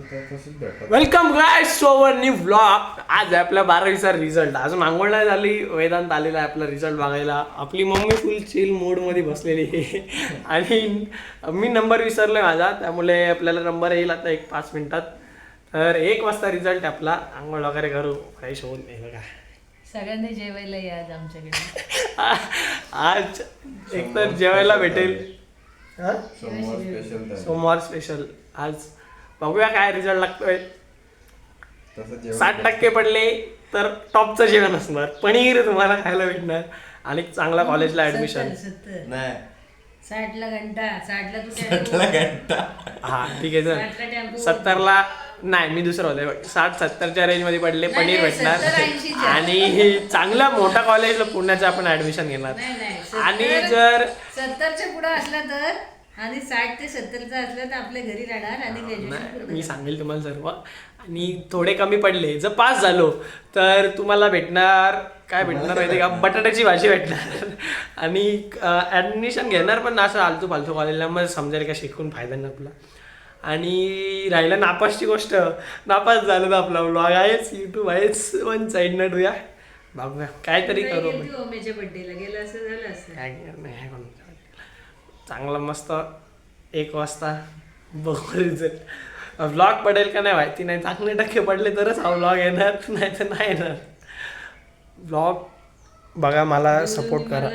Welcome guys to our new vlog. आज आहे आपल्या 12वीचा रिझल्ट. अजून आंघोळ नाही झाली, वेदांत आलेला आहे आपला रिझल्ट बघायला. आपली मम्मी फुल चिल मोडमध्ये बसलेली आहे आणि मी नंबर विसरलोय माझा, त्यामुळे आपल्याला नंबर येईल आता 1-5 मिनिटात. तर 1 वाजता रिझल्ट आपला. आंघोळ वगैरे करू, फ्रेश होऊन बघा. सगळ्यांनी जेवायला या आज आमच्याकडे. आज एकतर जेवायला भेटेल, सोमवार स्पेशल. आज बघूया काय रिझल्ट लागतोय. 60% पडले तर टॉपचं जेवण असणार. पनीर तुम्हाला खायला भेटणार आणि चांगला कॉलेजला ऍडमिशन. 60ला घंटा, 60ला हा ठीक आहे सर. 70ला नाही, मी दुसरं होते. 60-70च्या रेंज मध्ये पडले, पनीर भेटणार आणि चांगला मोठा कॉलेजला पुण्याचं आपण ऍडमिशन घेणार. आणि जर 70च्या पुढे असला तर आणि 60 ते 70चा असला तर आपल्या घरी राहणार आणि मी सांगेल तुम्हाला सर्व. आणि थोडे कमी पडले, जर पास झालो तर तुम्हाला भेटणार काय भेटणार माहिती का, बटाट्याची भाजी भेटणार. आणि ॲडमिशन घेणार पण असं आलतू फालतू कॉलेजला, मग समजेल का शिकून फायदा नाही आपला. आणि राहिलं नापासची गोष्ट, नापास झालं तर आपला व्लॉग आहेच, यूट्यूब आहेच, वन साईड न ठेवूया. बघूया काहीतरी करू. बर्थडेला गेलं असं झालं असं नाही, चांगला मस्त 1 वाजता बघू रिझल्ट. व्लॉग पडेल का नाही माहिती नाही. चांगले टक्के पडले तरच हा व्लॉग येणार, नाही तर नाही येणार. व्लॉग बघा, मला सपोर्ट करा.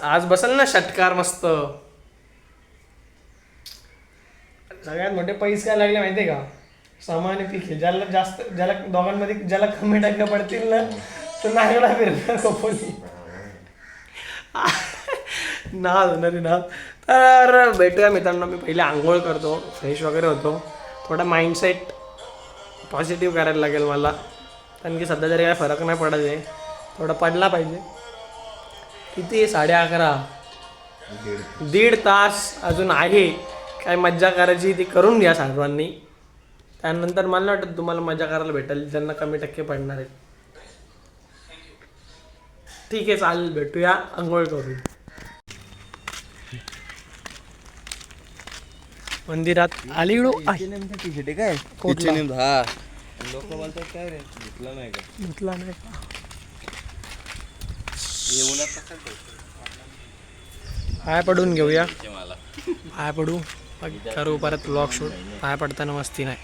आज बसल ना षटकार मस्त. सगळ्यात मोठे पैसे काय लागले माहितीये का, सामान्य पिके. ज्याला जास्त, ज्याला दोघांमध्ये ज्याला कमी टक्के पडतील ना तर नागडा फिरणार कपोली ना. तर भेटूया मित्रांनो. मी पहिले आंघोळ करतो, फ्रेश वगैरे होतो. थोडा माइंडसेट पॉझिटिव्ह करायला लागेल मला, कारण की सध्या तरी काय फरक नाही पडत आहे. थोडा पडला पाहिजे. किती 11:30, 1.5 तास अजून आहे. काय मज्जा करायची ती करून घ्या सर्वांनी. त्यानंतर मला नाही वाटत तुम्हाला मजा करायला भेटेल ज्यांना कमी टक्के पडणार आहेत. ठीक आहे, चालेल, भेटूया, आंघोळ करू. मंदिरात अलीकडो काय लोक बोलतात काय रे, धुतला नाही का? पाय पडून घेऊया, पाय पडू, करू परत व्लॉग शूट. पाय पडताना मस्ती नाही.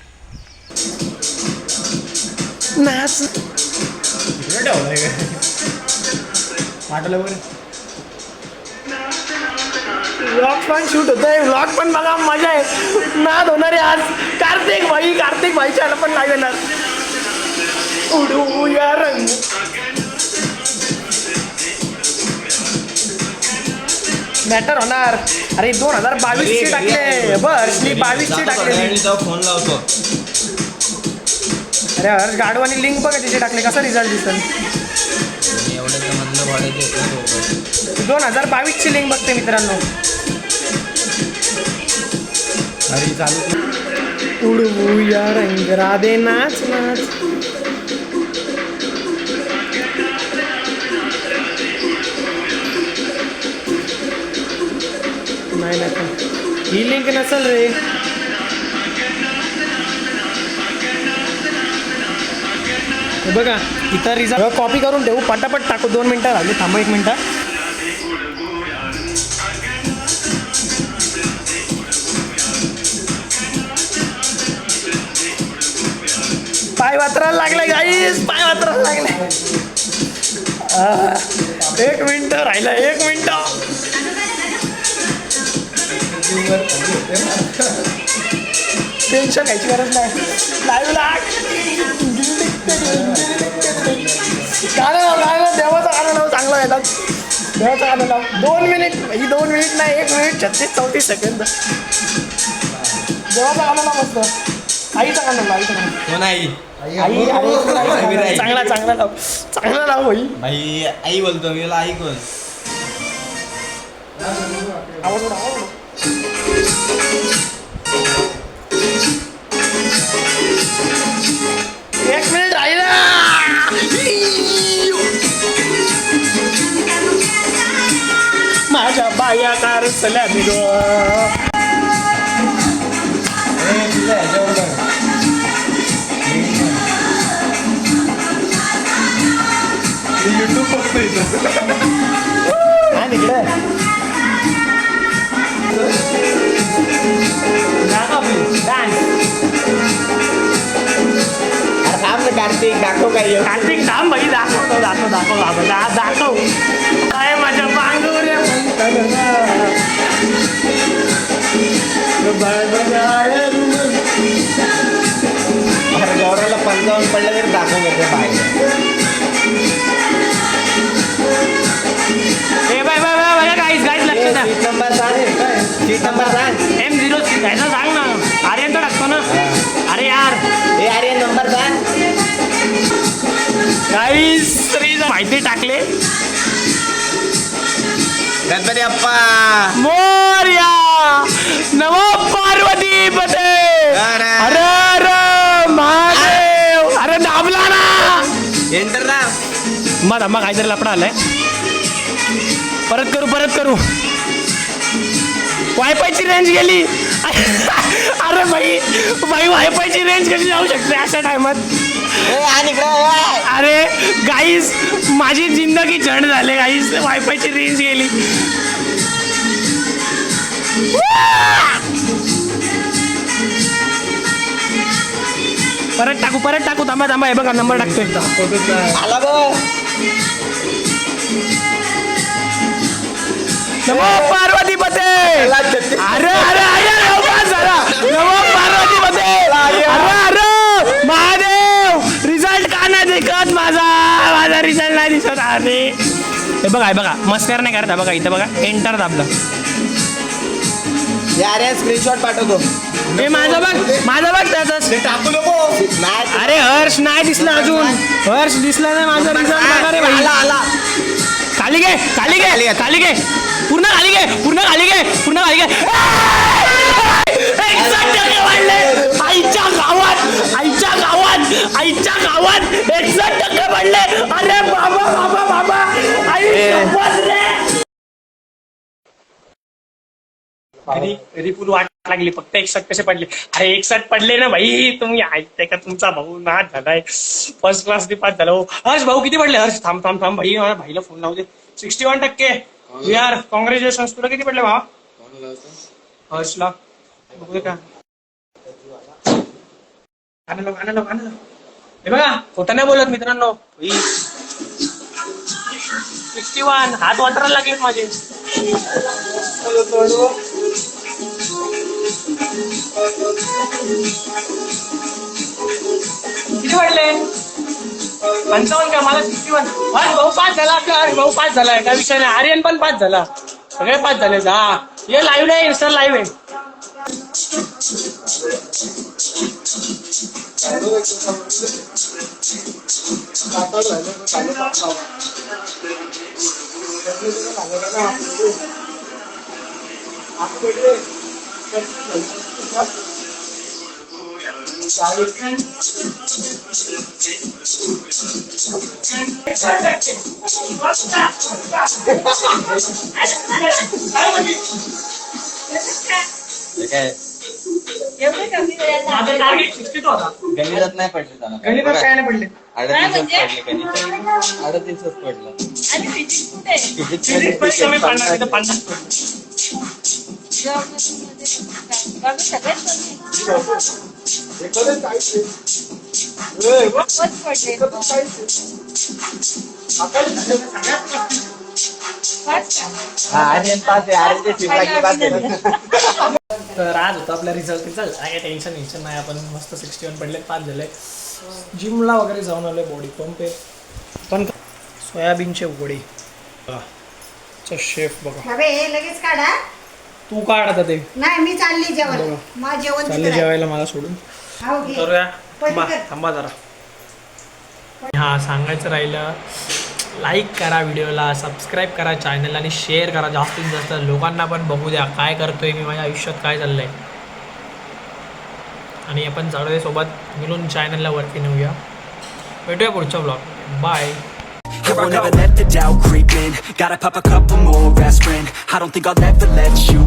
वाटलं बरं व्लॉग पण शूट होतोय. व्लॉग पण बघा, मजा आहे. नाद होणार आहे आज. कार्तिक भाईच्या पण नाही येणार. उडूया रंग मॅटर होणार. अरे 2022 टाकले, बस मी 22 टाकले. फोन लावतो. अरे हर्ष गाडवानी लिंक बघा तिथे टाकले, कसा रिझल्ट दिसेल. 2022 लिंक बघते मित्रांनो. अरे चालू उडूया रंग राधे नाच नाच. नाही ही लिंक नसेल रे. बघा इथं रिझल्ट कॉपी करून ठेवू, पटापट टाकू. 2 मिनटं राहिले, थांबा 1 मिनटं. पाय वात्रायला लागलाय गाईस, पाय वात्रायला लागलाय. 1 मिनटं राहिलं, 1 मिनटं. टेन्शन घ्यायची गरज नाही. लाईव्ह लाग गाणं देवाचं गाणं लाव, चांगलं येतात. देवाचं गाणं लाव. 2 मिनिट, ही 2 मिनिट नाही, 1 मिनिट 36-34 सेकंद. देवाचं गाणं लाव मस्त. आईचं गाणं लाव, आईचं गाणं. आई चांगला लाव भाई. आई बोलतो मी, आई कोण? आवाज 1 मिनिट राहिला. माझ्या बाया कारसल्या बिग कार्तिक दाखव काय कार्तिक थांब भाई दाखव काय माझ्या बांगोऱ्या गौराला 55 पडलं तरी दाखव घेते बाहेर गाईस लक्ष द्या सीट नंबर सांग M0 ह्याचा सांग ना आर्यनचा टाकतो ना अरे यार अरे नंबर सांग गाईस माहिती टाकले गणपती अप्पा मोर्या नमो पार्वती पते अरे. अरे अरे महादेव अरे दाबला ना एंटर ना मग काहीतरी लपडा आलाय परत करू वायफायची रेंज गेली अरे भाई वायफायची रेंज कशी जाऊ शकते अशा टायमात अरे गाईस माझी जिंदगी झंड झाले गाईस वायफायची रेंज गेली परत टाकू थांबा हे बघा नंबर टाकतोय आला बघ नमो पार्वती पते अरे नमो पार्वती पते अरे महादेव रिझल्ट का नाही दिसत माझा रिझल्ट नाही दिसत अरे हे बघा मस्कर नाही करता बघा इथं बघा एंटर दाबलं अरे स्क्रीनशॉट पाठवतो हे माझं बघ त्याच टाकू नको अरे हर्ष नाही दिसला अजून हर्ष दिसला नाही माझा रिझल्ट बघा रे भाई आला खाली घे पूर्ण खाली घे 160% वाढले आईच्या गावात 61% वाढले अरे बाबा आई शपथ रे तरी पूर्ण वाट लागली फक्त 61 कसे पडले अरे 61 पडले ना भाई तुम्ही ऐकताय का तुमचा भाऊ नाच झालाय फर्स्ट क्लास पास झाला हो हर्ष भाऊ किती पडले हर्ष थांब भाई मला भाईला फोन लावू दे 61% यार कॉंग्रॅच्युलेशन तुला किती पडले भावा हर्षला बघू दे का गाणं हे बघा खोटं नाही बोलत मित्रांनो 61 हात वाटायला लागले माझे किती वाटले 55 का मला 61 भाऊ पास झाला आपला भाऊ पास झालाय काय विषय नाही आर्यन पण पास झाला सगळे पास झाले हा हे लाईव्ह आहे इन्स्टा लाईव्ह आहे एवढे कमी वेळात माझं टार्गेट 62 होता गणितात नाही पडले त्याला गणितात काय नाही पडले 38 पडले गणित 38 पडलं आणि फिजिक्स कुठे फिजिक्स पण कमी पडणार नाही तर 50 पडले सगळ्यात आर्यन पास आहे आर्यनचे शिवराजी पास आहे तर आज होतं आपला रिझल्ट काय टेन्शन नाही आपण मस्त 61 पडले 5 झाले जिमला वगैरे जाऊन आलोय बॉडी पंप आहे पण सोयाबीनचे वडे शेफ बघा लगेच काढा तू काढ आता ते नाही मी चालली जेवायला माझं जेवण चालले जेवायला मला सोडून करूया थांबा जरा हा सांगायचं राहिलं लाईक करा व्हिडिओला सबस्क्राईब करा चॅनल आणि शेअर करा जास्तीत जास्त लोकांना पण बघू द्या काय करतोय मी माझ्या आयुष्यात काय चाललंय आणि आपण जाडवे सोबत मिळून चॅनलला वरती नेऊया भेटूया पुढच्या blog bye I won't ever let the doubt creep in. Gotta pop a couple more aspirin. I don't think I'll ever let you